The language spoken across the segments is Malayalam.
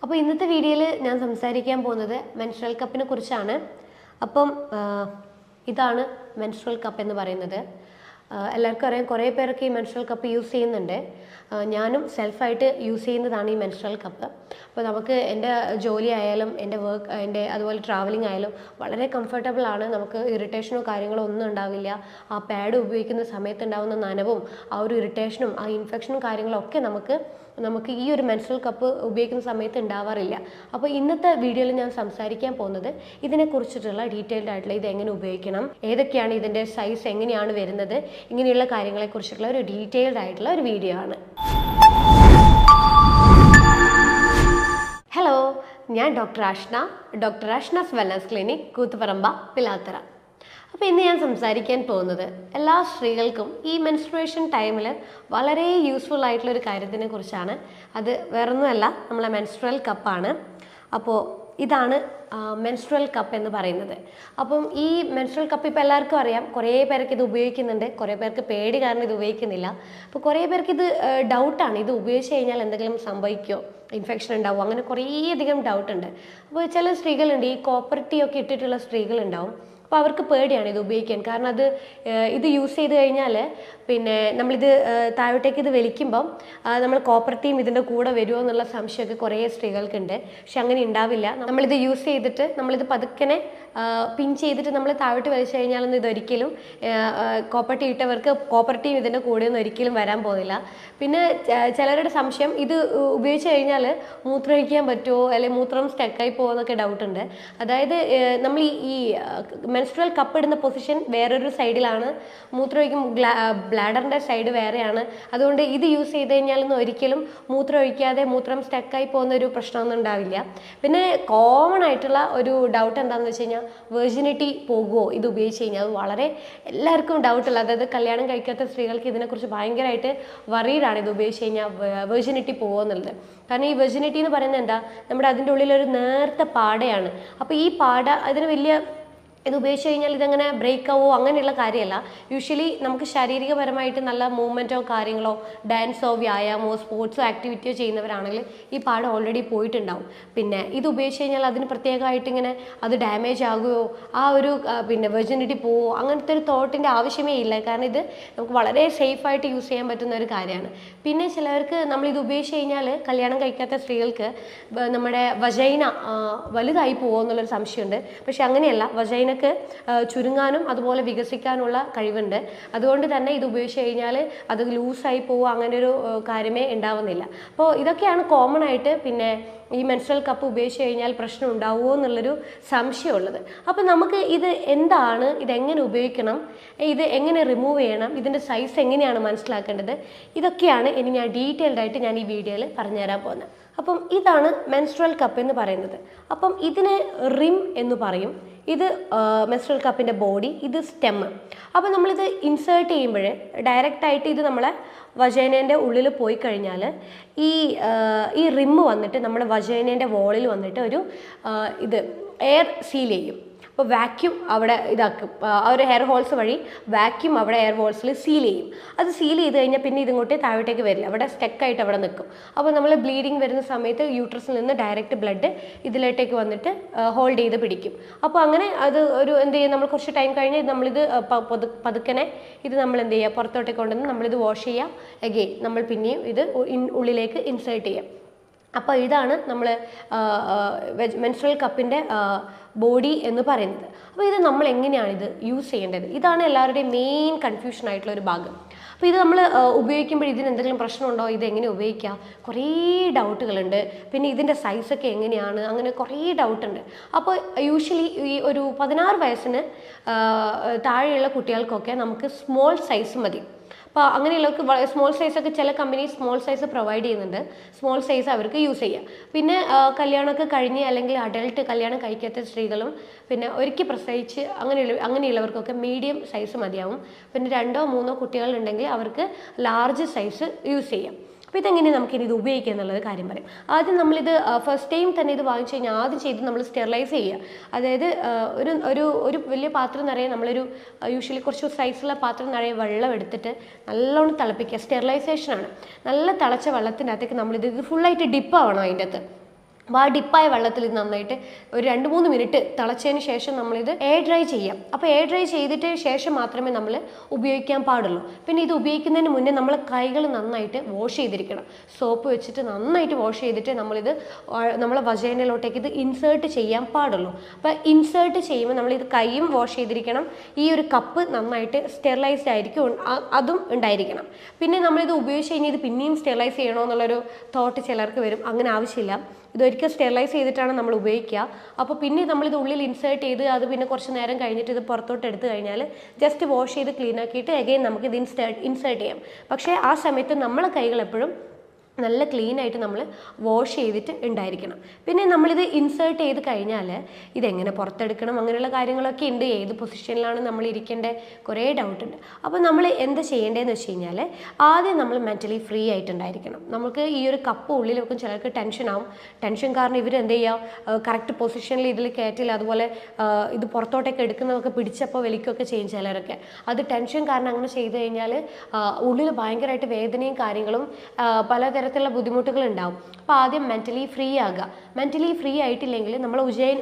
അപ്പോൾ ഇന്നത്തെ വീഡിയോയിൽ ഞാൻ സംസാരിക്കാൻ പോകുന്നത് മെൻസ്ട്രൽ കപ്പിനെ കുറിച്ചാണ്. അപ്പം ഇതാണ് മെൻസ്ട്രൽ കപ്പ് എന്ന് പറയുന്നത്. എല്ലാവർക്കും അറിയാം, കുറേ പേരൊക്കെ ഈ മെൻസ്ട്രൽ കപ്പ് യൂസ് ചെയ്യുന്നുണ്ട്. ഞാനും സെൽഫായിട്ട് യൂസ് ചെയ്യുന്നതാണ് ഈ മെൻസ്ട്രൽ കപ്പ്. അപ്പോൾ നമുക്ക് എൻ്റെ ജോലി ആയാലും എൻ്റെ അതുപോലെ ട്രാവലിംഗ് ആയാലും വളരെ കംഫർട്ടബിൾ ആണ്. നമുക്ക് ഇറിറ്റേഷനോ കാര്യങ്ങളോ ഒന്നും ഉണ്ടാവില്ല. ആ പാഡ് ഉപയോഗിക്കുന്ന സമയത്ത് ഉണ്ടാകുന്ന നനവും ആ ഒരു ഇറിറ്റേഷനും ആ ഇൻഫെക്ഷനും കാര്യങ്ങളും ഒക്കെ നമുക്ക് ഈ ഒരു മെൻസ്ട്രൽ കപ്പ് ഉപയോഗിക്കുന്ന സമയത്ത് ഉണ്ടാവാറില്ല. അപ്പോൾ ഇന്നത്തെ വീഡിയോയിൽ ഞാൻ സംസാരിക്കാൻ പോകുന്നത് ഇതിനെക്കുറിച്ചിട്ടുള്ള ഡീറ്റെയിൽഡ് ആയിട്ടുള്ള ഇത് എങ്ങനെ ഉപയോഗിക്കണം, ഏതൊക്കെയാണ് ഇതിൻ്റെ സൈസ്, എങ്ങനെയാണ് വരുന്നത്, ഇങ്ങനെയുള്ള കാര്യങ്ങളെക്കുറിച്ചുള്ള ഒരു ഡീറ്റെയിൽഡ് ആയിട്ടുള്ള ഒരു വീഡിയോ ആണ്. ഹലോ, ഞാൻ doctor Ashna's wellness clinic, Koothuparamba, Pilathara. അപ്പോൾ ഇന്ന് ഞാൻ സംസാരിക്കാൻ പോകുന്നത് എല്ലാ സ്ത്രീകൾക്കും ഈ മെൻസ്ട്രുവേഷൻ ടൈമിൽ വളരെ യൂസ്ഫുൾ ആയിട്ടുള്ളൊരു കാര്യത്തിനെ കുറിച്ചാണ്. അത് വേറൊന്നുമല്ല, നമ്മളെ മെൻസ്ട്രൽ കപ്പാണ്. അപ്പോൾ ഇതാണ് മെൻസ്ട്രൽ കപ്പ് എന്ന് പറയുന്നത്. അപ്പം ഈ മെൻസ്ട്രൽ കപ്പ് ഇപ്പോൾ എല്ലാവർക്കും അറിയാം. കുറേ പേർക്ക് ഇത് ഉപയോഗിക്കുന്നുണ്ട്, കുറേ പേർക്ക് പേടി കാരണം ഇത് ഉപയോഗിക്കുന്നില്ല. അപ്പോൾ കുറേ പേർക്ക് ഇത് ഡൗട്ടാണ്, ഇത് ഉപയോഗിച്ച് കഴിഞ്ഞാൽ എന്തെങ്കിലും സംഭവിക്കുമോ, ഇൻഫെക്ഷൻ ഉണ്ടാവും, അങ്ങനെ കുറേയധികം ഡൗട്ടുണ്ട്. അപ്പോൾ ചില സ്ത്രീകളുണ്ട്, ഈ കോപ്പർ ടീ ഒക്കെ ഇട്ടിട്ടുള്ള സ്ത്രീകളുണ്ടാവും. അപ്പോൾ അവർക്ക് പേടിയാണ് ഇത് ഉപയോഗിക്കാൻ. കാരണം ഇത് യൂസ് ചെയ്ത് കഴിഞ്ഞാൽ പിന്നെ നമ്മളിത് താഴോട്ടേക്ക് ഇത് വലിക്കുമ്പം നമ്മൾ കോപ്പർ ടീം ഇതിൻ്റെ കൂടെ വരുമോ എന്നുള്ള സംശയമൊക്കെ കുറേ സ്ത്രീകൾക്കുണ്ട്. പക്ഷെ അങ്ങനെ ഉണ്ടാവില്ല. നമ്മളിത് യൂസ് ചെയ്തിട്ട് നമ്മളിത് പതുക്കനെ പിൻ ചെയ്തിട്ട് നമ്മൾ താഴോട്ട് വലിച്ചു കഴിഞ്ഞാലൊന്നും ഇതൊരിക്കലും കോപ്പർ ടീ ഇട്ടവർക്ക് കോപ്പർ ടീം ഇതിൻ്റെ കൂടെ ഒന്നും ഒരിക്കലും വരാൻ പോകുന്നില്ല. പിന്നെ ചിലരുടെ സംശയം, ഇത് ഉപയോഗിച്ച് കഴിഞ്ഞാൽ മൂത്രമൊഴിക്കാൻ പറ്റുമോ, അല്ലെങ്കിൽ മൂത്രം സ്റ്റക്കായി പോകുമെന്നൊക്കെ ഡൗട്ടുണ്ട്. അതായത് നമ്മൾ ഈ മെൻസ്ട്രുവൽ കപ്പ് ഇടുന്ന പൊസിഷൻ വേറൊരു സൈഡിലാണ്, മൂത്രമൊഴിക്കും ബ്ലാഡറിൻ്റെ സൈഡ് വേറെയാണ്. അതുകൊണ്ട് ഇത് യൂസ് ചെയ്ത് കഴിഞ്ഞാലൊന്നും ഒരിക്കലും മൂത്രം ഒഴിക്കാതെ മൂത്രം സ്റ്റക്കായി പോകുന്ന ഒരു പ്രശ്നമൊന്നും ഉണ്ടാവില്ല. പിന്നെ കോമൺ ആയിട്ടുള്ള ഒരു ഡൗട്ട് എന്താണെന്ന് വെച്ച് കഴിഞ്ഞാൽ, വെർജിനിറ്റി പോകുമോ ഇത് ഉപയോഗിച്ച് കഴിഞ്ഞാൽ. അത് വളരെ എല്ലാവർക്കും ഡൗട്ടുള്ള, അതായത് കല്യാണം കഴിക്കാത്ത സ്ത്രീകൾക്ക് ഇതിനെക്കുറിച്ച് ഭയങ്കരമായിട്ട് വറീഡാണ് ഇത് ഉപയോഗിച്ച് കഴിഞ്ഞാൽ വെർജിനിറ്റി പോകുമോ എന്നുള്ളത്. കാരണം ഈ വെർജിനിറ്റി എന്ന് പറയുന്നത് എന്താ, നമ്മുടെ അതിൻ്റെ ഉള്ളിലൊരു നേർത്ത പാടയാണ്. അപ്പോൾ ഈ പാട അതിന് വലിയ ഇത് ഉപയോഗിച്ച് കഴിഞ്ഞാൽ ഇതങ്ങനെ ബ്രേക്ക് ആവോ അങ്ങനെയുള്ള കാര്യമല്ല. യൂഷ്വലി നമുക്ക് ശാരീരികപരമായിട്ട് നല്ല മൂവ്മെൻറ്റോ കാര്യങ്ങളോ ഡാൻസോ വ്യായാമമോ സ്പോർട്സോ ആക്ടിവിറ്റിയോ ചെയ്യുന്നവരാണെങ്കിൽ ഈ പാട് ഓൾറെഡി പോയിട്ടുണ്ടാവും. പിന്നെ ഇത് ഉപയോഗിച്ച് കഴിഞ്ഞാൽ അതിന് പ്രത്യേകമായിട്ട് ഇങ്ങനെ അത് ഡാമേജ് ആകുമോ, ആ ഒരു പിന്നെ വെർജിനിറ്റി പോവോ, അങ്ങനത്തെ ഒരു തോട്ടിൻ്റെ ആവശ്യമേ ഇല്ല. കാരണം ഇത് നമുക്ക് വളരെ സേഫായിട്ട് യൂസ് ചെയ്യാൻ പറ്റുന്ന ഒരു കാര്യമാണ്. പിന്നെ ചിലവർക്ക് നമ്മളിത് ഉപയോഗിച്ച് കഴിഞ്ഞാൽ, കല്യാണം കഴിക്കാത്ത സ്ത്രീകൾക്ക് നമ്മുടെ വജൈന വലുതായി പോകുമോ എന്നുള്ളൊരു സംശയമുണ്ട്. പക്ഷെ അങ്ങനെയല്ല, വജൈന ചുരുങ്ങാനും അതുപോലെ വികസിക്കാനുള്ള കഴിവുണ്ട്. അതുകൊണ്ട് തന്നെ ഇത് ഉപയോഗിച്ച് കഴിഞ്ഞാൽ അത് ലൂസായി പോവുക അങ്ങനെ ഒരു കാര്യമേ ഉണ്ടാവുന്നില്ല. അപ്പോൾ ഇതൊക്കെയാണ് കോമൺ ആയിട്ട് പിന്നെ ഈ മെൻസ്ട്രൽ കപ്പ് ഉപയോഗിച്ച് കഴിഞ്ഞാൽ പ്രശ്നം ഉണ്ടാവുമോ എന്നുള്ളൊരു സംശയമുള്ളത്. അപ്പോൾ നമുക്ക് ഇത് എന്താണ്, ഇതെങ്ങനെ ഉപയോഗിക്കണം, ഇത് എങ്ങനെ റിമൂവ് ചെയ്യണം, ഇതിൻ്റെ സൈസ് എങ്ങനെയാണ് മനസ്സിലാക്കേണ്ടത്, ഇതൊക്കെയാണ് ഇനി ഞാൻ ഡീറ്റെയിൽഡ് ആയിട്ട് ഞാൻ ഈ വീഡിയോയിൽ പറഞ്ഞുതരാൻ പോകുന്നത്. അപ്പം ഇതാണ് മെൻസ്ട്രൽ കപ്പ് എന്ന് പറയുന്നത്. അപ്പം ഇതിനെ റിം എന്ന് പറയും. ഇത് മെൻസ്ട്രൽ കപ്പിൻ്റെ ബോഡി, ഇത് സ്റ്റെമ്മ്. അപ്പോൾ നമ്മളിത് ഇൻസേർട്ട് ചെയ്യുമ്പോൾ ഡയറക്റ്റായിട്ട് ഇത് നമ്മളെ വജൈനേൻ്റെ ഉള്ളിൽ പോയി കഴിഞ്ഞാൽ ഈ റിമ്മ് വന്നിട്ട് നമ്മുടെ വജൈനേൻ്റെ വോളിൽ വന്നിട്ട് ഒരു ഇത് എയർ സീൽ ചെയ്യും. അപ്പോൾ വാക്യൂം അവിടെ ഇതാക്കും, ആ ഒരു എയർ ഹോൾസ് വഴി വാക്യൂം അവിടെ എയർ ഹോൾസിൽ സീൽ ചെയ്യും. അത് സീൽ ചെയ്ത് കഴിഞ്ഞാൽ പിന്നെ ഇതിങ്ങോട്ട് താഴോട്ടേക്ക് വരില്ല, അവിടെ സ്റ്റക്കായിട്ട് അവിടെ നിൽക്കും. അപ്പോൾ നമ്മൾ ബ്ലീഡിങ് വരുന്ന സമയത്ത് യൂട്രസിൽ നിന്ന് ഡയറക്റ്റ് ബ്ലഡ് ഇതിലോട്ടേക്ക് വന്നിട്ട് ഹോൾഡ് ചെയ്ത് പിടിക്കും. അപ്പോൾ അങ്ങനെ അത് ഒരു എന്ത് ചെയ്യും, നമ്മൾ കുറച്ച് ടൈം കഴിഞ്ഞ് നമ്മളിത് പതുക്കനെ ഇത് നമ്മൾ എന്ത് ചെയ്യുക, പുറത്തോട്ടേക്ക് കൊണ്ടുവന്ന് നമ്മളിത് വാഷ് ചെയ്യുക. അഗെയിൻ നമ്മൾ പിന്നെയും ഇത് ഉള്ളിലേക്ക് ഇൻസേർട്ട് ചെയ്യാം. അപ്പോൾ ഇതാണ് നമ്മൾ മെൻസ്ട്രൽ കപ്പിൻ്റെ ബോഡി എന്ന് പറയുന്നത്. അപ്പോൾ ഇത് നമ്മൾ എങ്ങനെയാണ് ഇത് യൂസ് ചെയ്യേണ്ടത്, ഇതാണ് എല്ലാവരുടെയും മെയിൻ കൺഫ്യൂഷൻ ആയിട്ടുള്ള ഒരു ഭാഗം. അപ്പോൾ ഇത് നമ്മൾ ഉപയോഗിക്കുമ്പോൾ ഇതിന് എന്തെങ്കിലും പ്രശ്നമുണ്ടോ, ഇത് എങ്ങനെ ഉപയോഗിക്കുക, കുറേ ഡൗട്ടുകളുണ്ട്. പിന്നെ ഇതിൻ്റെ സൈസൊക്കെ എങ്ങനെയാണ്, അങ്ങനെ കുറേ ഡൗട്ടുണ്ട്. അപ്പോൾ യൂഷ്വലി ഈ ഒരു 16 വയസ്സിന് താഴെയുള്ള കുട്ടികൾക്കൊക്കെ നമുക്ക് സ്മോൾ സൈസ് മതി. അപ്പോൾ അങ്ങനെയുള്ളവർക്ക് സ്മോൾ സൈസൊക്കെ ചില കമ്പനി സ്മോൾ സൈസ് പ്രൊവൈഡ് ചെയ്യുന്നുണ്ട്. സ്മോൾ സൈസ് അവർക്ക് യൂസ് ചെയ്യാം. പിന്നെ കല്യാണമൊക്കെ കഴിഞ്ഞ് അല്ലെങ്കിൽ അഡൾട്ട് കല്യാണം കഴിക്കാത്ത സ്ത്രീകളും പിന്നെ ഒരിക്കൽ പ്രസവിച്ച് അങ്ങനെയുള്ളവർക്കൊക്കെ മീഡിയം സൈസ് മതിയാവും. പിന്നെ 2 or 3 കുട്ടികളുണ്ടെങ്കിൽ അവർക്ക് ലാർജ് സൈസ് യൂസ് ചെയ്യാം. അപ്പോൾ ഇതെങ്ങനെ നമുക്കിനി ഇത് ഉപയോഗിക്കുക എന്നുള്ളത് കാര്യം പറയും. ആദ്യം നമ്മളിത് ഫസ്റ്റ് ടൈം തന്നെ ഇത് വാങ്ങിച്ചു കഴിഞ്ഞാൽ ആദ്യം ചെയ്ത് നമ്മൾ സ്റ്റെറിലൈസ് ചെയ്യുക. അതായത് ഒരു വലിയ പാത്രം നിറയെ നമ്മളൊരു യൂഷ്വലി കുറച്ച് സൈസുള്ള പാത്രം നിറയെ വെള്ളം എടുത്തിട്ട് നല്ലോണം തിളപ്പിക്കുക. സ്റ്റെറിലൈസേഷനാണ്. നല്ല തിളച്ച വെള്ളത്തിൻ്റെ അകത്തേക്ക് നമ്മളിത് ഫുള്ളായിട്ട് ഡിപ്പാവണം. അതിൻ്റെ അകത്ത് അപ്പോൾ ആ ഡിപ്പായ വെള്ളത്തിൽ ഇത് നന്നായിട്ട് ഒരു 2-3 മിനിറ്റ് തിളച്ചതിന് ശേഷം നമ്മളിത് എയർ ഡ്രൈ ചെയ്യാം. അപ്പോൾ എയർ ഡ്രൈ ചെയ്തിട്ട് ശേഷം മാത്രമേ നമ്മൾ ഉപയോഗിക്കാൻ പാടുള്ളൂ. പിന്നെ ഇത് ഉപയോഗിക്കുന്നതിന് മുന്നേ നമ്മൾ കൈകൾ നന്നായിട്ട് വാഷ് ചെയ്തിരിക്കണം. സോപ്പ് വെച്ചിട്ട് നന്നായിട്ട് വാഷ് ചെയ്തിട്ട് നമ്മളിത് നമ്മളെ വജൈനയിലോട്ടേക്ക് ഇത് ഇൻസേർട്ട് ചെയ്യാൻ പാടുള്ളൂ. അപ്പോൾ ഇൻസേർട്ട് ചെയ്യുമ്പോൾ നമ്മളിത് കൈയും വാഷ് ചെയ്തിരിക്കണം. ഈ ഒരു കപ്പ് നന്നായിട്ട് സ്റ്റെറിലൈസ്ഡ് ആയിരിക്കും, അതും ഉണ്ടായിരിക്കണം. പിന്നെ നമ്മളിത് ഉപയോഗിച്ച് കഴിഞ്ഞാൽ ഇത് പിന്നെയും സ്റ്റെറിലൈസ് ചെയ്യണോ എന്നുള്ളൊരു തോട്ട് ചിലർക്ക് വരും. അങ്ങനെ ആവശ്യമില്ല. ഇതൊരിക്കൽ സ്റ്റെറിലൈസ് ചെയ്തിട്ടാണ് നമ്മൾ ഉപയോഗിക്കുക. അപ്പോൾ പിന്നെ നമ്മളിത് ഉള്ളിൽ ഇൻസേർട്ട് ചെയ്ത് അത് പിന്നെ കുറച്ച് നേരം കഴിഞ്ഞിട്ട് ഇത് പുറത്തോട്ട് എടുത്തു കഴിഞ്ഞാൽ ജസ്റ്റ് വാഷ് ചെയ്ത് ക്ലീൻ ആക്കിയിട്ട് അഗൈൻ നമുക്ക് ഇത് ഇൻസേർട്ട് ചെയ്യാം. പക്ഷേ ആ സമയത്ത് നമ്മളെ കൈകൾ എപ്പോഴും നല്ല ക്ലീൻ ആയിട്ട് നമ്മൾ വാഷ് ചെയ്തിട്ട് ഉണ്ടായിരിക്കണം. പിന്നെ നമ്മളിത് ഇൻസേർട്ട് ചെയ്ത് കഴിഞ്ഞാൽ ഇതെങ്ങനെ പുറത്തെടുക്കണം അങ്ങനെയുള്ള കാര്യങ്ങളൊക്കെ ഉണ്ട്. ഏത് പൊസിഷനിലാണ് നമ്മൾ ഇരിക്കേണ്ടത്, കുറേ ഡൗട്ട് ഉണ്ട്. അപ്പോൾ നമ്മൾ എന്താ ചെയ്യേണ്ടതെന്ന് വെച്ച് കഴിഞ്ഞാൽ ആദ്യം നമ്മൾ മെൻ്റലി ഫ്രീ ആയിട്ടുണ്ടായിരിക്കണം. നമുക്ക് ഈ ഒരു കപ്പ് ഉള്ളിൽ വെക്കും ചിലർക്ക് ടെൻഷനാവും. ടെൻഷൻ കാരണം ഇവർ എന്ത് ചെയ്യുക, കറക്റ്റ് പൊസിഷനിൽ ഇതിൽ കയറ്റില്ല, അതുപോലെ ഇത് പുറത്തോട്ടൊക്കെ എടുക്കുന്നതൊക്കെ പിടിച്ചപ്പോൾ വലിക്കുകയൊക്കെ ചെയ്യും ചിലരൊക്കെ. അത് ടെൻഷൻ കാരണം അങ്ങനെ ചെയ്ത് കഴിഞ്ഞാൽ ഉള്ളിൽ ഭയങ്കരമായിട്ട് വേദനയും കാര്യങ്ങളും പലതരത്തിലുള്ള ബുദ്ധിമുട്ടുകൾ ഉണ്ടാവും. അപ്പോൾ ആദ്യം മെൻ്റലി ഫ്രീ ആകുക. മെൻ്റലി ഫ്രീ ആയിട്ടില്ലെങ്കിൽ നമ്മൾ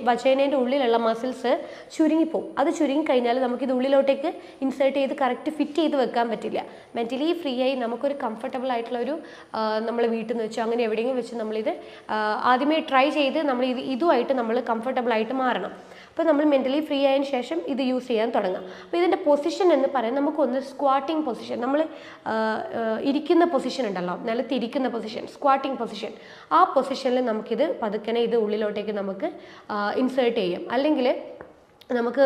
വജൈനേൻ്റെ ഉള്ളിലുള്ള മസിൽസ് ചുരുങ്ങിപ്പോവും. അത് ചുരുങ്ങിക്കഴിഞ്ഞാൽ നമുക്കിത് ഉള്ളിലോട്ടേക്ക് ഇൻസേർട്ട് ചെയ്ത് കറക്റ്റ് ഫിറ്റ് ചെയ്ത് വെക്കാൻ പറ്റില്ല. മെൻ്റലി ഫ്രീ ആയി നമുക്കൊരു കംഫർട്ടബിൾ ആയിട്ടുള്ളൊരു നമ്മൾ വീട്ടിൽ നിന്ന് വെച്ചോ അങ്ങനെ എവിടെയെങ്കിലും വെച്ച് നമ്മളിത് ആദ്യമേ ട്രൈ ചെയ്ത് നമ്മൾ ഇതുമായിട്ട് നമ്മൾ കംഫർട്ടബിൾ ആയിട്ട് മാറണം. അപ്പോൾ നമ്മൾ മെൻ്റലി ഫ്രീ ആയതിനു ശേഷം ഇത് യൂസ് ചെയ്യാൻ തുടങ്ങാം. അപ്പോൾ ഇതിൻ്റെ പൊസിഷൻ എന്ന് പറയുന്നത് നമുക്കൊന്ന് സ്ക്വാട്ടിങ് പൊസിഷൻ, നമ്മൾ ഇരിക്കുന്ന പൊസിഷൻ ഉണ്ടല്ലോ, നിലത്തിരിക്കുന്ന പൊസിഷൻ, സ്ക്വാട്ടിങ് പൊസിഷൻ, ആ പൊസിഷനിൽ നമുക്കിത് പതുക്കനെ ഇത് ഉള്ളിലോട്ടേക്ക് നമുക്ക് ഇൻസേർട്ട് ചെയ്യാം. അല്ലെങ്കിൽ നമുക്ക്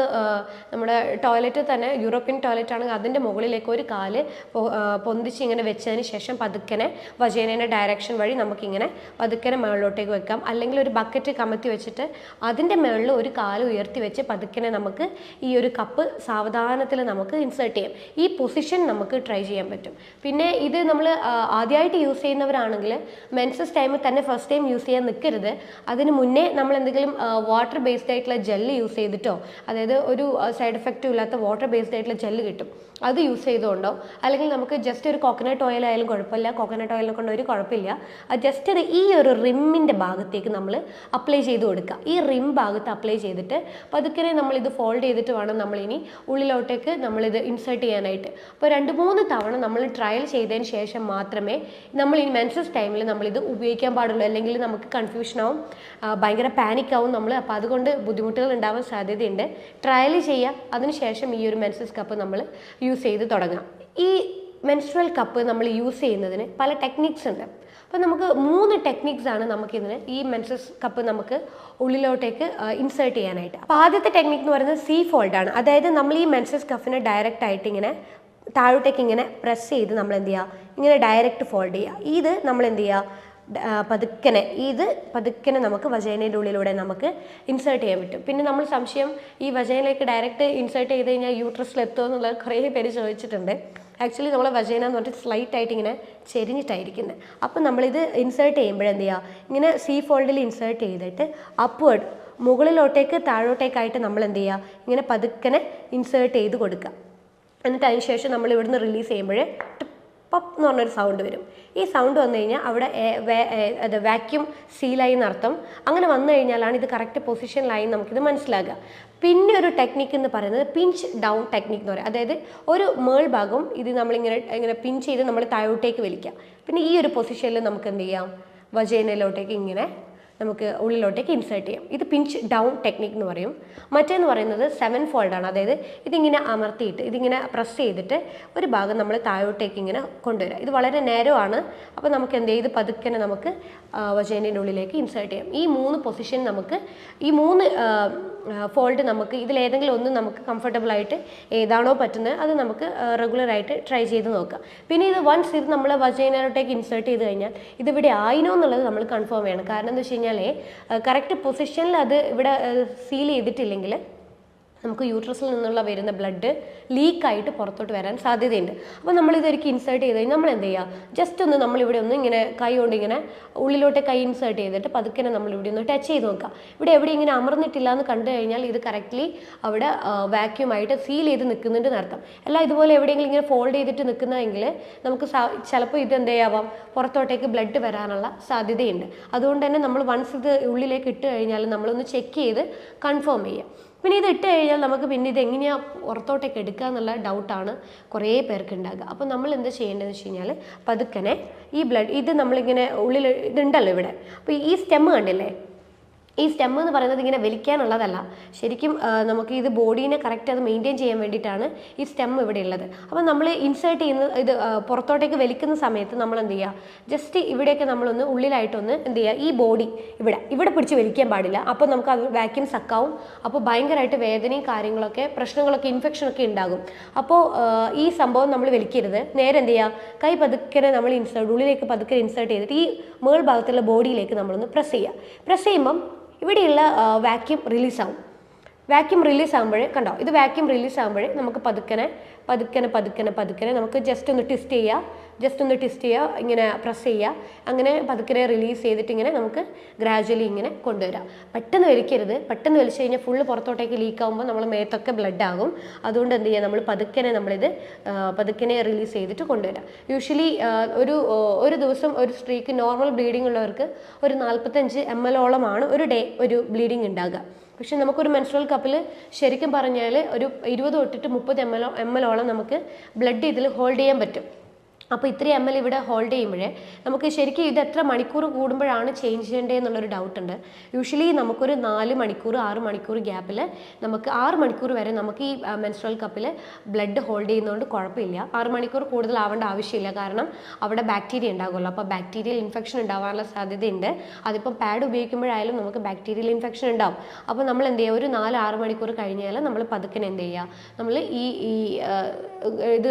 നമ്മുടെ ടോയ്ലറ്റിൽ തന്നെ യൂറോപ്യൻ ടോയ്ലറ്റ് ആണെങ്കിൽ അതിൻ്റെ മുകളിലേക്ക് ഒരു കാല് പൊന്തിച്ച് ഇങ്ങനെ വെച്ചതിന് ശേഷം പതുക്കനെ വജൈനയുടെ ഡയറക്ഷൻ വഴി നമുക്കിങ്ങനെ പതുക്കനെ മുകളിലോട്ടേക്ക് വെക്കാം. അല്ലെങ്കിൽ ഒരു ബക്കറ്റ് കമത്തി വെച്ചിട്ട് അതിൻ്റെ മുകളിൽ ഒരു കാല് ഉയർത്തി വെച്ച് പതുക്കനെ നമുക്ക് ഈ ഒരു കപ്പ് സാവധാനത്തിൽ നമുക്ക് ഇൻസേർട്ട് ചെയ്യാം. ഈ പൊസിഷൻ നമുക്ക് ട്രൈ ചെയ്യാൻ പറ്റും. പിന്നെ ഇത് നമ്മൾ ആദ്യമായിട്ട് യൂസ് ചെയ്യുന്നവരാണെങ്കിൽ മെൻസസ് ടൈമിൽ തന്നെ ഫസ്റ്റ് ടൈം യൂസ് ചെയ്യാൻ നിൽക്കരുത്. അതിന് മുന്നേ നമ്മൾ എന്തെങ്കിലും വാട്ടർ ബേസ്ഡ് ആയിട്ടുള്ള ജെല്ല് യൂസ് ചെയ്തിട്ടോ, അതായത് ഒരു സൈഡ് എഫക്റ്റും ഇല്ലാത്ത വാട്ടർ ബേസ്ഡ് ആയിട്ടുള്ള ജെല്ല് കിട്ടും, അത് യൂസ് ചെയ്തുകൊണ്ടോ, അല്ലെങ്കിൽ നമുക്ക് ജസ്റ്റ് ഒരു കോക്കനട്ട് ഓയിൽ ആയാലും കുഴപ്പമില്ല. കോക്കനട്ട് ഓയിലിനെ കൊണ്ട് ഒരു കുഴപ്പമില്ല. അത് ജസ്റ്റ് അത് ഈ ഒരു റിമ്മിൻ്റെ ഭാഗത്തേക്ക് നമ്മൾ അപ്ലൈ ചെയ്ത് കൊടുക്കുക. ഈ റിം ഭാഗത്ത് അപ്ലൈ ചെയ്തിട്ട് പതുക്കെ നമ്മളിത് ഫോൾഡ് ചെയ്തിട്ട് വേണം നമ്മളിനി ഉള്ളിലോട്ടേക്ക് നമ്മളിത് ഇൻസേർട്ട് ചെയ്യാനായിട്ട്. അപ്പോൾ 2-3 തവണ നമ്മൾ ട്രയൽ ചെയ്തതിന് ശേഷം മാത്രമേ നമ്മൾ ഈ മെൻസസ് ടൈമിൽ നമ്മളിത് ഉപയോഗിക്കാൻ പാടുള്ളൂ. അല്ലെങ്കിൽ നമുക്ക് കൺഫ്യൂഷനാവും, ഭയങ്കര പാനിക്കാവും നമ്മൾ. അപ്പോൾ അതുകൊണ്ട് ബുദ്ധിമുട്ടുകൾ ഉണ്ടാവാൻ സാധ്യതയുണ്ട്. ട്രയൽ ചെയ്യുക, അതിനുശേഷം ഈ ഒരു മെൻസസ് കപ്പ് നമ്മൾ യൂസ് ചെയ്ത് തുടങ്ങാം. ഈ മെൻസ്ട്രൽ കപ്പ് നമ്മൾ യൂസ് ചെയ്യുന്നതിന് പല ടെക്നിക്സ് ഉണ്ട്. അപ്പോൾ നമുക്ക് 3 ടെക്നിക്സ് ആണ് നമുക്കിതിന് ഈ മെൻസസ് കപ്പ് നമുക്ക് ഉള്ളിലോട്ടേക്ക് ഇൻസേർട്ട് ചെയ്യാനായിട്ട്. അപ്പോൾ ആദ്യത്തെ ടെക്നിക്ക് എന്ന് പറയുന്നത് സി ഫോൾഡ് ആണ്. അതായത് നമ്മൾ ഈ മെൻസസ് കപ്പിനെ ഡയറക്റ്റ് ആയിട്ട് ഇങ്ങനെ താഴോട്ടേക്ക് ഇങ്ങനെ പ്രസ് ചെയ്ത് നമ്മൾ എന്ത് ചെയ്യുക, ഇങ്ങനെ ഡയറക്റ്റ് ഫോൾഡ് ചെയ്യുക. ഇത് നമ്മൾ എന്ത് ചെയ്യുക, പതുക്കനെ നമുക്ക് വജൈനയുടെ ഉള്ളിലൂടെ നമുക്ക് ഇൻസേർട്ട് ചെയ്യാൻ പറ്റും. പിന്നെ നമ്മൾ സംശയം, ഈ വജൈനയിലേക്ക് ഡയറക്റ്റ് ഇൻസേർട്ട് ചെയ്ത് കഴിഞ്ഞാൽ യൂട്രസിൽ എത്തുമോ എന്നുള്ളത് കുറേ പേര് ചോദിച്ചിട്ടുണ്ട്. ആക്ച്വലി നമ്മൾ വജൈന എന്ന് പറഞ്ഞിട്ട് സ്ലൈറ്റ് ആയിട്ട് ഇങ്ങനെ ചെരിഞ്ഞിട്ടായിരിക്കുന്നത്. അപ്പം നമ്മളിത് ഇൻസേർട്ട് ചെയ്യുമ്പോഴെന്ത് ചെയ്യുക, ഇങ്ങനെ സി ഫോൾഡിൽ ഇൻസേർട്ട് ചെയ്തിട്ട് അപ്വേർഡ് മുകളിലോട്ടേക്ക് താഴോട്ടേക്കായിട്ട് നമ്മൾ എന്ത് ചെയ്യുക, ഇങ്ങനെ പതുക്കനെ ഇൻസേർട്ട് ചെയ്ത് കൊടുക്കുക. എന്നിട്ട് അതിന് ശേഷം നമ്മൾ ഇവിടുന്ന് റിലീസ് ചെയ്യുമ്പോൾ പപ്പ് എന്ന് പറഞ്ഞൊരു സൗണ്ട് വരും. ഈ സൗണ്ട് വന്നു കഴിഞ്ഞാൽ അവിടെ അത് വാക്യൂം സീലായി എന്നർത്ഥം. അങ്ങനെ വന്നു കഴിഞ്ഞാലാണ് ഇത് കറക്റ്റ് പൊസിഷനിലായി നമുക്കിത് മനസ്സിലാകുക. പിന്നെ ഒരു ടെക്നിക്ക് എന്ന് പറയുന്നത് പിഞ്ച് ഡൗൺ ടെക്നിക്ക് എന്ന് പറയും. അതായത് ഒരു മേൾ ഭാഗം ഇത് നമ്മളിങ്ങനെ പിഞ്ച് ചെയ്ത് നമ്മൾ താഴോട്ടേക്ക് വലിക്കുക. പിന്നെ ഈ ഒരു പൊസിഷനിൽ നമുക്ക് എന്ത് ചെയ്യാം, വജൈനയിലോട്ടേക്ക് ഇങ്ങനെ നമുക്ക് ഉള്ളിലോട്ടേക്ക് ഇൻസേർട്ട് ചെയ്യാം. ഇത് പിഞ്ച് ഡൗൺ ടെക്നിക്ക് എന്ന് പറയും. മറ്റേന്ന് പറയുന്നത് 7 ഫോൾഡാണ്. അതായത് ഇതിങ്ങനെ അമർത്തിയിട്ട് ഇതിങ്ങനെ പ്രസ് ചെയ്തിട്ട് ഒരു ഭാഗം നമ്മൾ താഴോട്ടേക്ക് ഇങ്ങനെ കൊണ്ടുവരിക. ഇത് വളരെ നേരമാണ്. അപ്പോൾ നമുക്ക് എന്ത് ചെയ്ത് പതുക്കനെ നമുക്ക് വജൈനയുടെ ഉള്ളിലേക്ക് ഇൻസേർട്ട് ചെയ്യാം. ഈ 3 പൊസിഷൻ നമുക്ക്, ഈ 3 ഫോൾഡ് നമുക്ക് ഇതിലേതെങ്കിലും ഒന്ന് നമുക്ക് കംഫർട്ടബിളായിട്ട് ഏതാണോ പറ്റുന്നത് അത് നമുക്ക് റെഗുലറായിട്ട് ട്രൈ ചെയ്ത് നോക്കാം. പിന്നെ ഇത് വൺസ് ഇത് നമ്മൾ വജൈനയിലോട്ടേക്ക് ഇൻസേർട്ട് ചെയ്ത് കഴിഞ്ഞാൽ ഇതിവിടെ ആയിനോ എന്നുള്ളത് നമ്മൾ കൺഫേം ചെയ്യണം. കാരണം എന്താ വെച്ച് കഴിഞ്ഞാൽ കറക്റ്റ് പൊസിഷനിൽ അത് ഇവിടെ സീൽ ചെയ്തിട്ടില്ലെങ്കിൽ നമുക്ക് യൂട്രസിൽ നിന്നുള്ള വരുന്ന ബ്ലഡ് ലീക്കായിട്ട് പുറത്തോട്ട് വരാൻ സാധ്യതയുണ്ട്. അപ്പോൾ നമ്മളിതൊരിക്കൽ ഇൻസേർട്ട് ചെയ്ത് കഴിഞ്ഞാൽ നമ്മൾ എന്ത് ചെയ്യുക, ജസ്റ്റ് ഒന്ന് നമ്മളിവിടെ ഒന്ന് ഇങ്ങനെ കൈ കൊണ്ട് ഇങ്ങനെ ഉള്ളിലോട്ട് കൈ ഇൻസേർട്ട് ചെയ്തിട്ട് പതുക്കെ നമ്മളിവിടെ ഒന്ന് ടച്ച് ചെയ്ത് നോക്കുക. ഇവിടെ എവിടെ ഇങ്ങനെ അമർന്നിട്ടില്ല എന്ന് കണ്ടു കഴിഞ്ഞാൽ ഇത് കറക്റ്റ്ലി അവിടെ വാക്യൂമായിട്ട് സീൽ ചെയ്ത് നിൽക്കുന്നുണ്ട് എന്നർത്ഥം. അല്ല ഇതുപോലെ എവിടെയെങ്കിലും ഇങ്ങനെ ഫോൾഡ് ചെയ്തിട്ട് നിൽക്കുന്നതെങ്കിൽ നമുക്ക് ചിലപ്പോൾ ഇത് എന്ത് ചെയ്യാവാം, പുറത്തോട്ടേക്ക് ബ്ലഡ് വരാനുള്ള സാധ്യതയുണ്ട്. അതുകൊണ്ട് തന്നെ നമ്മൾ വൺസ് ഇത് ഉള്ളിലേക്ക് ഇട്ട് കഴിഞ്ഞാൽ നമ്മളൊന്ന് ചെക്ക് ചെയ്ത് കൺഫേം ചെയ്യുക. പിന്നെ ഇത് ഇട്ട് കഴിഞ്ഞാൽ നമുക്ക് പിന്നെ ഇത് എങ്ങനെയാണ് പുറത്തോട്ടേക്ക് എടുക്കുക എന്നുള്ള ഡൗട്ടാണ് കുറേ പേർക്ക് ഉണ്ടാകുക. അപ്പോൾ നമ്മൾ എന്താ ചെയ്യേണ്ടതെന്ന് വെച്ച് കഴിഞ്ഞാൽ പതുക്കനെ ഈ ബ്ലഡ് ഇത് നമ്മളിങ്ങനെ ഉള്ളിൽ ഇതുണ്ടല്ലോ ഇവിടെ, അപ്പോൾ ഈ സ്റ്റെം കണ്ടില്ലേ, ഈ സ്റ്റെം എന്ന് പറയുന്നത് ഇങ്ങനെ വലിക്കാനുള്ളതല്ല, ശരിക്കും നമുക്ക് ഇത് ബോഡീനെ കറക്റ്റ് അത് മെയിൻറ്റെയിൻ ചെയ്യാൻ വേണ്ടിയിട്ടാണ് ഈ സ്റ്റെം ഇവിടെ ഉള്ളത്. അപ്പോൾ നമ്മൾ ഇൻസേർട്ട് ചെയ്യുന്ന ഇത് പുറത്തോട്ടേക്ക് വലിക്കുന്ന സമയത്ത് നമ്മൾ എന്ത് ചെയ്യുക, ജസ്റ്റ് ഇവിടെയൊക്കെ നമ്മളൊന്ന് ഉള്ളിലായിട്ടൊന്ന് എന്ത് ചെയ്യുക, ഈ ബോഡി ഇവിടെ പിടിച്ച് വലിക്കാൻ പാടില്ല. അപ്പോൾ നമുക്ക് അത് വാക്യൂം സക്കാവും. അപ്പോൾ ഭയങ്കരമായിട്ട് വേദനയും കാര്യങ്ങളൊക്കെ പ്രശ്നങ്ങളൊക്കെ ഇൻഫെക്ഷനൊക്കെ ഉണ്ടാകും. അപ്പോൾ ഈ സംഭവം നമ്മൾ വലിക്കരുത്. നേരെ എന്ത് ചെയ്യുക, കൈ പതുക്കെ നമ്മൾ ഉള്ളിലേക്ക് പതുക്കെ ഇൻസേർട്ട് ചെയ്തിട്ട് ഈ മേൾ ഭാഗത്തുള്ള ബോഡിയിലേക്ക് നമ്മളൊന്ന് പ്രസ് ചെയ്യുക. പ്രസ് ചെയ്യുമ്പം ഇവിടെയുള്ള വാക്യൂം റിലീസാവും. വാക്യൂം റിലീസ് ആകുമ്പോഴേ കണ്ടോ, ഇത് വാക്യൂം റിലീസ് ആകുമ്പോഴേ നമുക്ക് പതുക്കനെ നമുക്ക് ജസ്റ്റ് ഒന്ന് ട്വിസ്റ്റ് ചെയ്യുക, ഇങ്ങനെ പ്രസ് ചെയ്യുക, അങ്ങനെ പതുക്കനെ റിലീസ് ചെയ്തിട്ട് ഇങ്ങനെ നമുക്ക് ഗ്രാജുവലി ഇങ്ങനെ കൊണ്ടുവരാം. പെട്ടെന്ന് വലിക്കരുത്. പെട്ടെന്ന് വലിച്ചു കഴിഞ്ഞാൽ ഫുള്ള് പുറത്തോട്ടേക്ക് ലീക്ക് ആകുമ്പോൾ നമ്മൾ മേത്തൊക്കെ ബ്ലഡ് ആകും. അതുകൊണ്ട് എന്ത് ചെയ്യുക, നമ്മൾ പതുക്കനെ റിലീസ് ചെയ്തിട്ട് കൊണ്ടുവരാം. യൂഷ്വലി ഒരു ദിവസം ഒരു സ്ത്രീക്ക് നോർമൽ ബ്ലീഡിംഗ് ഉള്ളവർക്ക് ഒരു 45 ml ഒരു ഡേ ഒരു ബ്ലീഡിംഗ് ഉണ്ടാകുക. പക്ഷെ നമുക്കൊരു മെൻസ്ട്രുവൽ കപ്പിൽ ശരിക്കും പറഞ്ഞാൽ ഒരു 20 തൊട്ടിട്ട് 30 ml നമുക്ക് ബ്ലഡ് ഇതിൽ ഹോൾഡ് ചെയ്യാൻ പറ്റും. അപ്പോൾ ഇത്രയും ml ഇവിടെ ഹോൾഡ് ചെയ്യുമ്പോഴേ നമുക്ക് ശരിക്കും ഇത് എത്ര മണിക്കൂർ കൂടുമ്പോഴാണ് ചേഞ്ച് ചെയ്യേണ്ടത് എന്നുള്ളൊരു ഡൗട്ടുണ്ട്. യൂഷ്വലി നമുക്കൊരു 4 മണിക്കൂർ 6 മണിക്കൂർ ഗ്യാപ്പിൽ നമുക്ക് 6 മണിക്കൂർ വരെ നമുക്ക് ഈ മെൻസ്ട്രുവൽ കപ്പിൽ ബ്ലഡ് ഹോൾഡ് ചെയ്യുന്നതുകൊണ്ട് കുഴപ്പമില്ല. 6 മണിക്കൂർ കൂടുതൽ ആവേണ്ട ആവശ്യമില്ല. കാരണം അവിടെ ബാക്ടീരിയ ഉണ്ടാകുമല്ലോ. അപ്പോൾ ബാക്ടീരിയൽ ഇൻഫെക്ഷൻ ഉണ്ടാവാനുള്ള സാധ്യതയുണ്ട്. അതിപ്പോൾ പാഡ് ഉപയോഗിക്കുമ്പോഴായാലും നമുക്ക് ബാക്ടീരിയൽ ഇൻഫെക്ഷൻ ഉണ്ടാവും. അപ്പോൾ നമ്മൾ എന്ത് ചെയ്യുക, ഒരു 4-6 മണിക്കൂർ കഴിഞ്ഞാൽ നമ്മൾ പതുക്കനെ എന്ത് ചെയ്യുക, നമ്മൾ ഇത്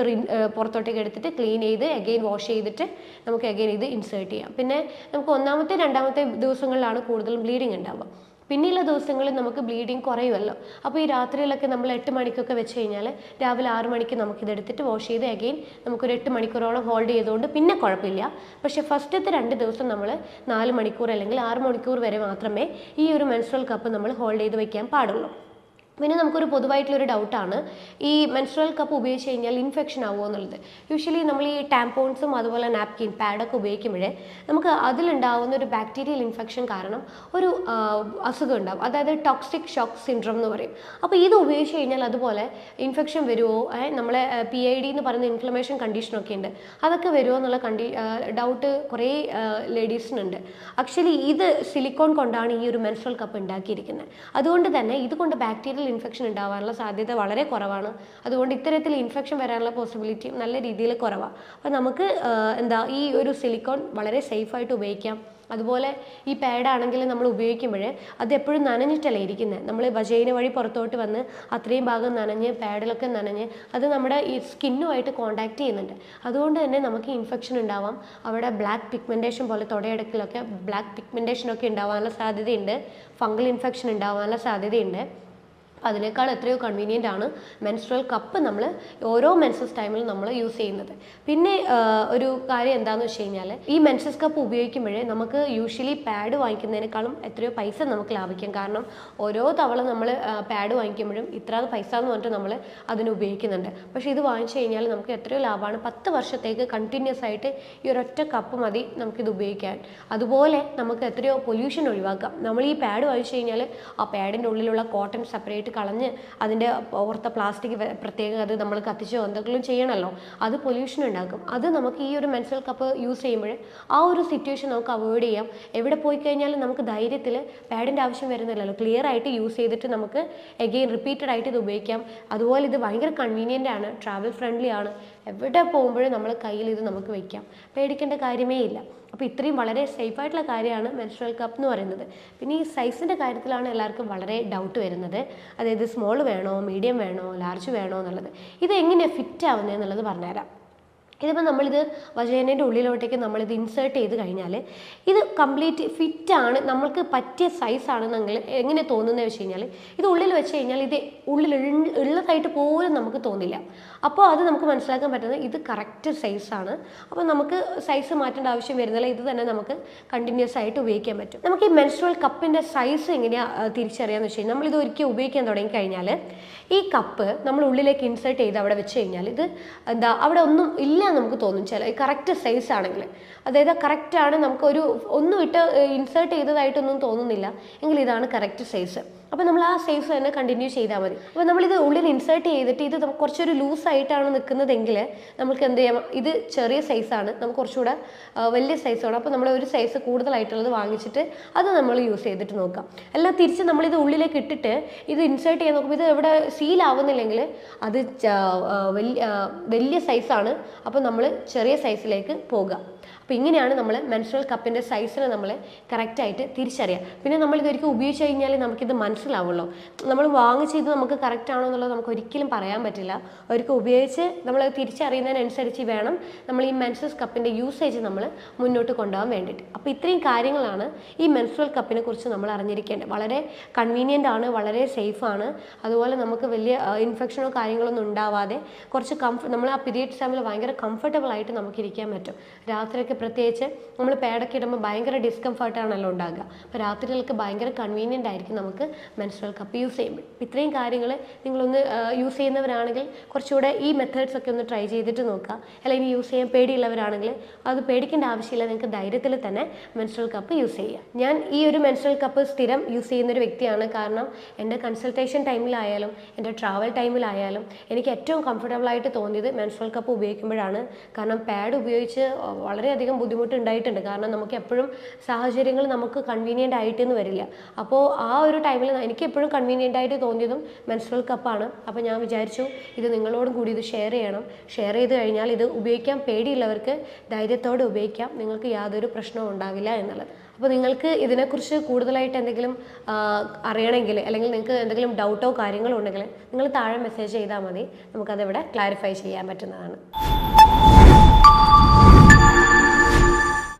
പുറത്തോട്ടേക്ക് എടുത്തിട്ട് ക്ലീൻ ചെയ്ത് അഗെയിൻ വാഷ് ചെയ്തിട്ട് നമുക്ക് അഗെയിൻ ഇത് ഇൻസേർട്ട് ചെയ്യാം. പിന്നെ നമുക്ക് 1ാമത്തെ 2ാമത്തെ ദിവസങ്ങളിലാണ് കൂടുതലും ബ്ലീഡിങ് ഉണ്ടാവുക. പിന്നെയുള്ള ദിവസങ്ങളിൽ നമുക്ക് ബ്ലീഡിങ് കുറയുമല്ലോ. അപ്പോൾ ഈ രാത്രിയിലൊക്കെ നമ്മൾ 8 മണിക്കൊക്കെ വെച്ച് കഴിഞ്ഞാൽ രാവിലെ 6 മണിക്ക് നമുക്കിതെടുത്തിട്ട് വാഷ് ചെയ്ത് അഗെയിൻ നമുക്കൊരു 8 മണിക്കൂറോളം ഹോൾഡ് ചെയ്തുകൊണ്ട് പിന്നെ കുഴപ്പമില്ല. പക്ഷേ ഫസ്റ്റത്തെ 2 ദിവസം നമ്മൾ 4 മണിക്കൂർ അല്ലെങ്കിൽ 6 മണിക്കൂർ വരെ മാത്രമേ ഈ ഒരു മെൻസ്ട്രുവൽ കപ്പ് നമ്മൾ ഹോൾഡ് ചെയ്ത് വയ്ക്കാൻ പാടുള്ളൂ. പിന്നെ നമുക്കൊരു പൊതുവായിട്ടുള്ളൊരു ഡൗട്ടാണ്, ഈ മെൻസ്ട്രുവൽ കപ്പ് ഉപയോഗിച്ച് കഴിഞ്ഞാൽ ഇൻഫെക്ഷൻ ആവുമോ എന്നുള്ളത്. യൂഷ്വലി നമ്മൾ ഈ ടാമ്പോൺസും അതുപോലെ നാപ്കിൻ പാഡൊക്കെ ഉപയോഗിക്കുമ്പോഴേ നമുക്ക് അതിലുണ്ടാവുന്ന ഒരു ബാക്ടീരിയൽ ഇൻഫെക്ഷൻ കാരണം ഒരു അസുഖം ഉണ്ടാവും. അതായത് ടോക്സിക് ഷോക്ക് സിൻഡ്രോം എന്ന് പറയും. അപ്പോൾ ഇത് ഉപയോഗിച്ച് കഴിഞ്ഞാൽ അതുപോലെ ഇൻഫെക്ഷൻ വരുമോ, നമ്മളെ PID എന്ന് പറയുന്ന ഇൻഫ്ലമേഷൻ കണ്ടീഷനൊക്കെ ഉണ്ട്, അതൊക്കെ വരുമോ എന്നുള്ള ഡൗട്ട് കുറേ ലേഡീസിനുണ്ട്. ആക്ച്വലി ഇത് സിലിക്കോൺ കൊണ്ടാണ് ഈ ഒരു മെൻസ്ട്രുവൽ കപ്പ് ഉണ്ടാക്കിയിരിക്കുന്നത്. അതുകൊണ്ട് തന്നെ ഇതുകൊണ്ട് ബാക്ടീരിയൽ ഇൻഫെക്ഷൻ ഉണ്ടാവാനുള്ള സാധ്യത വളരെ കുറവാണ്. അതുകൊണ്ട് ഇത്തരത്തിൽ ഇൻഫെക്ഷൻ വരാനുള്ള പോസിബിലിറ്റി നല്ല രീതിയിൽ കുറവാണ്. അപ്പോൾ നമുക്ക് ഈ ഒരു സിലിക്കോൺ വളരെ സേഫായിട്ട് ഉപയോഗിക്കാം. അതുപോലെ ഈ പാഡാണെങ്കിൽ നമ്മൾ ഉപയോഗിക്കുമ്പോൾ അത് എപ്പോഴും നനഞ്ഞിട്ടല്ലേ ഇരിക്കുന്നത്. നമ്മൾ വജൈന വഴി പുറത്തോട്ട് വന്ന് അത്രയും ഭാഗം നനഞ്ഞ് പാഡിലൊക്കെ നനഞ്ഞ് അത് നമ്മുടെ ഈ സ്കിന്നുമായിട്ട് കോണ്ടാക്ട് ചെയ്യുന്നുണ്ട്. അതുകൊണ്ട് തന്നെ നമുക്ക് ഇൻഫെക്ഷൻ ഉണ്ടാവാം. അവിടെ ബ്ലാക്ക് പിഗ്മെൻറ്റേഷൻ പോലെ തുടയിടക്കിലൊക്കെ ബ്ലാക്ക് പിഗ്മെൻറ്റേഷനൊക്കെ ഉണ്ടാവാനുള്ള സാധ്യതയുണ്ട്. ഫംഗൽ ഇൻഫെക്ഷൻ ഉണ്ടാവാനുള്ള സാധ്യതയുണ്ട്. അതിനേക്കാൾ എത്രയോ കൺവീനിയൻ്റ് ആണ് മെൻസ്ട്രുവൽ കപ്പ് നമ്മൾ ഓരോ മെൻസസ് ടൈമിൽ നമ്മൾ യൂസ് ചെയ്യുന്നത്. പിന്നെ ഒരു കാര്യം എന്താണെന്ന് വെച്ച് കഴിഞ്ഞാൽ ഈ മെൻസസ് കപ്പ് ഉപയോഗിക്കുമ്പോഴേ നമുക്ക് യൂഷ്വലി പാഡ് വാങ്ങിക്കുന്നതിനേക്കാളും എത്രയോ പൈസ നമുക്ക് ലാഭിക്കാം. കാരണം ഓരോ തവണ നമ്മൾ പാഡ് വാങ്ങിക്കുമ്പോഴും ഇത്ര പൈസ എന്ന് പറഞ്ഞിട്ട് നമ്മൾ അതിന് ഉപയോഗിക്കുന്നുണ്ട്. പക്ഷേ ഇത് വാങ്ങിച്ചു കഴിഞ്ഞാൽ നമുക്ക് എത്രയോ ലാഭമാണ്. 10 വർഷത്തേക്ക് കണ്ടിന്യൂസ് ആയിട്ട് ഈ ഒരൊറ്റ കപ്പ് മതി നമുക്കിത് ഉപയോഗിക്കാൻ. അതുപോലെ നമുക്ക് എത്രയോ പൊല്യൂഷൻ ഒഴിവാക്കാം. നമ്മൾ ഈ പാഡ് വാങ്ങിച്ചു കഴിഞ്ഞാൽ ആ പാഡിൻ്റെ ഉള്ളിലുള്ള കോട്ടൺ സെപ്പറേറ്റ് കളഞ്ഞ് അതിൻ്റെ പുറത്തെ പ്ലാസ്റ്റിക് പ്രത്യേകം അത് നമ്മൾ കത്തിച്ചോ എന്തെങ്കിലും ചെയ്യണമല്ലോ, അത് പൊല്യൂഷൻ ഉണ്ടാക്കും. അത് നമുക്ക് ഈ ഒരു മെൻസ്ട്രുവൽ കപ്പ് യൂസ് ചെയ്യുമ്പോൾ ആ ഒരു സിറ്റുവേഷൻ നമുക്ക് അവോയ്ഡ് ചെയ്യാം. എവിടെ പോയി കഴിഞ്ഞാലും നമുക്ക് ധൈര്യത്തിൽ പാഡിൻ്റെ ആവശ്യം വരുന്നില്ലല്ലോ. ക്ലിയർ ആയിട്ട് യൂസ് ചെയ്തിട്ട് നമുക്ക് എഗെയിൻ റിപ്പീറ്റഡ് ആയിട്ട് ഇത് ഉപയോഗിക്കാം. അതുപോലെ ഇത് ഭയങ്കര കൺവീനിയൻ്റ് ആണ്, ട്രാവൽ ഫ്രണ്ട്ലി ആണ്. എവിടെ പോകുമ്പോഴും നമ്മൾ കയ്യിൽ ഇത് നമുക്ക് വയ്ക്കാം, പേടിക്കേണ്ട കാര്യമേ ഇല്ല. അപ്പോൾ ഇത്രയും വളരെ സേഫായിട്ടുള്ള കാര്യമാണ് മെൻസ്ട്രുവൽ കപ്പ് എന്ന് പറയുന്നത്. പിന്നെ ഈ സൈസിൻ്റെ കാര്യത്തിലാണ് എല്ലാവർക്കും വളരെ ഡൗട്ട് വരുന്നത്. അതായത് സ്മോൾ വേണോ, മീഡിയം വേണോ, ലാർജ് വേണോ എന്നുള്ളത്. ഇത് എങ്ങനെയാണ് ഫിറ്റ് ആവുന്നത് എന്നുള്ളത് പറഞ്ഞുതരാം. ഇതിപ്പോൾ നമ്മളിത് വജൈനയുടെ ഉള്ളിലോട്ടേക്ക് നമ്മളിത് ഇൻസേർട്ട് ചെയ്ത് കഴിഞ്ഞാൽ ഇത് കംപ്ലീറ്റ് ഫിറ്റാണ്, നമ്മൾക്ക് പറ്റിയ സൈസാണ് നിങ്ങൾ എങ്ങനെ തോന്നുന്നത് വെച്ച് കഴിഞ്ഞാൽ ഇത് ഉള്ളിൽ വെച്ച് കഴിഞ്ഞാൽ ഇത് ഉള്ളിൽ ഉള്ളതായിട്ട് പോലും നമുക്ക് തോന്നില്ല. അപ്പോൾ അത് നമുക്ക് മനസ്സിലാക്കാൻ പറ്റുന്നത് ഇത് കറക്റ്റ് സൈസാണ്. അപ്പോൾ നമുക്ക് സൈസ് മാറ്റേണ്ട ആവശ്യം വരുന്നില്ല, ഇത് തന്നെ നമുക്ക് കണ്ടിന്യൂസ് ആയിട്ട് ഉപയോഗിക്കാൻ പറ്റും. നമുക്ക് ഈ മെൻസ്ട്രുവൽ കപ്പിൻ്റെ സൈസ് എങ്ങനെയാണ് തിരിച്ചറിയാമെന്ന് വെച്ച് കഴിഞ്ഞാൽ നമ്മളിത് ഒരിക്കൽ ഉപയോഗിക്കാൻ തുടങ്ങി കഴിഞ്ഞാൽ ഈ കപ്പ് നമ്മൾ ഉള്ളിലേക്ക് ഇൻസേർട്ട് ചെയ്ത് അവിടെ വെച്ച് കഴിഞ്ഞാൽ ഇത് അവിടെ ഒന്നും ഇല്ല നമുക്ക് തോന്നും. ചില കറക്റ്റ് സൈസ് ആണെങ്കിൽ, അതായത് കറക്റ്റാണ്, നമുക്കൊരു ഒന്നും ഇൻസേർട്ട് ചെയ്തതായിട്ടൊന്നും തോന്നുന്നില്ല എങ്കിൽ ഇതാണ് കറക്റ്റ് സൈസ്. അപ്പോൾ നമ്മൾ ആ സൈസ് തന്നെ കണ്ടിന്യൂ ചെയ്താൽ മതി. അപ്പോൾ നമ്മളിത് ഉള്ളിൽ ഇൻസേർട്ട് ചെയ്തിട്ട് ഇത് കുറച്ചൊരു ലൂസായിട്ടാണ് നിൽക്കുന്നതെങ്കിൽ നമുക്ക് എന്ത് ചെയ്യാം, ഇത് ചെറിയ സൈസാണ്, നമുക്ക് കുറച്ചുകൂടെ വലിയ സൈസ് വേണം. അപ്പോൾ നമ്മൾ ഒരു സൈസ് കൂടുതലായിട്ടുള്ളത് വാങ്ങിച്ചിട്ട് അത് നമ്മൾ യൂസ് ചെയ്തിട്ട് നോക്കാം. അല്ല തിരിച്ച് നമ്മളിത് ഉള്ളിലേക്ക് ഇട്ടിട്ട് ഇത് ഇൻസേർട്ട് ചെയ്യാൻ നോക്കുമ്പോൾ ഇത് എവിടെ സീലാവുന്നില്ലെങ്കിൽ അത് വലിയ സൈസാണ്, അപ്പോൾ നമ്മൾ ചെറിയ സൈസിലേക്ക് പോകുക. അപ്പോൾ ഇങ്ങനെയാണ് നമ്മൾ മെൻസ്ട്രുവൽ കപ്പിൻ്റെ സൈസിനെ നമ്മൾ കറക്റ്റായിട്ട് തിരിച്ചറിയാം. പിന്നെ നമ്മളിതൊരിക്കൽ ഉപയോഗിച്ച് കഴിഞ്ഞാൽ നമുക്കിത് മനസ്സിലാവുള്ളൂ. നമ്മൾ വാങ്ങിച്ച് ഇത് നമുക്ക് കറക്റ്റ് ആണോ എന്നുള്ളത് നമുക്ക് ഒരിക്കലും പറയാൻ പറ്റില്ല. ഒരിക്കൽ ഉപയോഗിച്ച് നമ്മൾ തിരിച്ചറിയുന്നതിനനുസരിച്ച് വേണം നമ്മൾ ഈ മെൻസ്ട്രുവൽ കപ്പിൻ്റെ യൂസേജ് നമ്മൾ മുന്നോട്ട് കൊണ്ടുപോകാൻ വേണ്ടിയിട്ട്. അപ്പോൾ ഇത്രയും കാര്യങ്ങളാണ് ഈ മെൻസ്ട്രുവൽ കപ്പിനെ കുറിച്ച് നമ്മൾ അറിഞ്ഞിരിക്കേണ്ടത്. വളരെ കൺവീനിയൻ്റ് ആണ്, വളരെ സേഫാണ്, അതുപോലെ നമുക്ക് വലിയ ഇൻഫെക്ഷനോ കാര്യങ്ങളൊന്നും ഉണ്ടാവാതെ കുറച്ച് നമ്മൾ ആ പീരിയഡ്സ് ടൈമിൽ ഭയങ്കര കംഫർട്ടബിൾ ആയിട്ട് നമുക്ക് ഇരിക്കാൻ പറ്റും. രാത്രിയൊക്കെ പ്രത്യേകിച്ച് നമ്മൾ പാഡൊക്കെ ഇടുമ്പോൾ ഭയങ്കര ഡിസ്കംഫർട്ടാണല്ലോ ഉണ്ടാകുക. അപ്പോൾ രാത്രികൾക്ക് ഭയങ്കര കൺവീനിയൻ്റ് ആയിരിക്കും നമുക്ക് മെൻസ്ട്രുവൽ കപ്പ് യൂസ് ചെയ്യുമ്പോൾ. ഇത്രയും കാര്യങ്ങൾ നിങ്ങളൊന്ന് യൂസ് ചെയ്യുന്നവരാണെങ്കിൽ കുറച്ചുകൂടെ ഈ മെത്തേഡ്സ് ഒക്കെ ഒന്ന് ട്രൈ ചെയ്തിട്ട് നോക്കുക. അല്ലെങ്കിൽ യൂസ് ചെയ്യാൻ പേടിയുള്ളവരാണെങ്കിൽ അത് പേടിക്കേണ്ട ആവശ്യമില്ല, നിങ്ങൾക്ക് ധൈര്യത്തിൽ തന്നെ മെൻസ്ട്രുവൽ കപ്പ് യൂസ് ചെയ്യുക. ഞാൻ ഈ ഒരു മെൻസ്ട്രുവൽ കപ്പ് സ്ഥിരം യൂസ് ചെയ്യുന്നൊരു വ്യക്തിയാണ്. കാരണം എൻ്റെ കൺസൾട്ടേഷൻ ടൈമിലായാലും എൻ്റെ ട്രാവൽ ടൈമിലായാലും എനിക്ക് ഏറ്റവും കംഫർട്ടബിളായിട്ട് തോന്നിയത് മെൻസ്ട്രുവൽ കപ്പ് ഉപയോഗിക്കുമ്പോഴാണ്. കാരണം പാഡ് ഉപയോഗിച്ച് വളരെയധികം ബുദ്ധിമുട്ട് ഉണ്ടായിട്ടുണ്ട്. കാരണം നമുക്ക് എപ്പോഴും സാഹചര്യങ്ങൾ നമുക്ക് കൺവീനിയൻ്റ് ആയിട്ടൊന്നും വരില്ല. അപ്പോൾ ആ ഒരു ടൈമിൽ എനിക്ക് എപ്പോഴും കൺവീനിയൻ്റ് ആയിട്ട് തോന്നിയതും മെൻസ്ട്രുവൽ കപ്പാണ്. അപ്പോൾ ഞാൻ വിചാരിച്ചു ഇത് നിങ്ങളോടും കൂടി ഇത് ഷെയർ ചെയ്യണം. ഷെയർ ചെയ്ത് കഴിഞ്ഞാൽ ഇത് ഉപയോഗിക്കാൻ പേടിയുള്ളവർക്ക് ധൈര്യത്തോടെ ഉപയോഗിക്കാം, നിങ്ങൾക്ക് യാതൊരു പ്രശ്നവും ഉണ്ടാവില്ല എന്നുള്ളത്. അപ്പോൾ നിങ്ങൾക്ക് ഇതിനെക്കുറിച്ച് കൂടുതലായിട്ട് എന്തെങ്കിലും അറിയണമെങ്കിൽ അല്ലെങ്കിൽ നിങ്ങൾക്ക് എന്തെങ്കിലും ഡൗട്ടോ കാര്യങ്ങളോ ഉണ്ടെങ്കിൽ നിങ്ങൾ താഴെ മെസ്സേജ് ചെയ്താൽ മതി, നമുക്കതിവിടെ ക്ലാരിഫൈ ചെയ്യാൻ പറ്റുന്നതാണ്.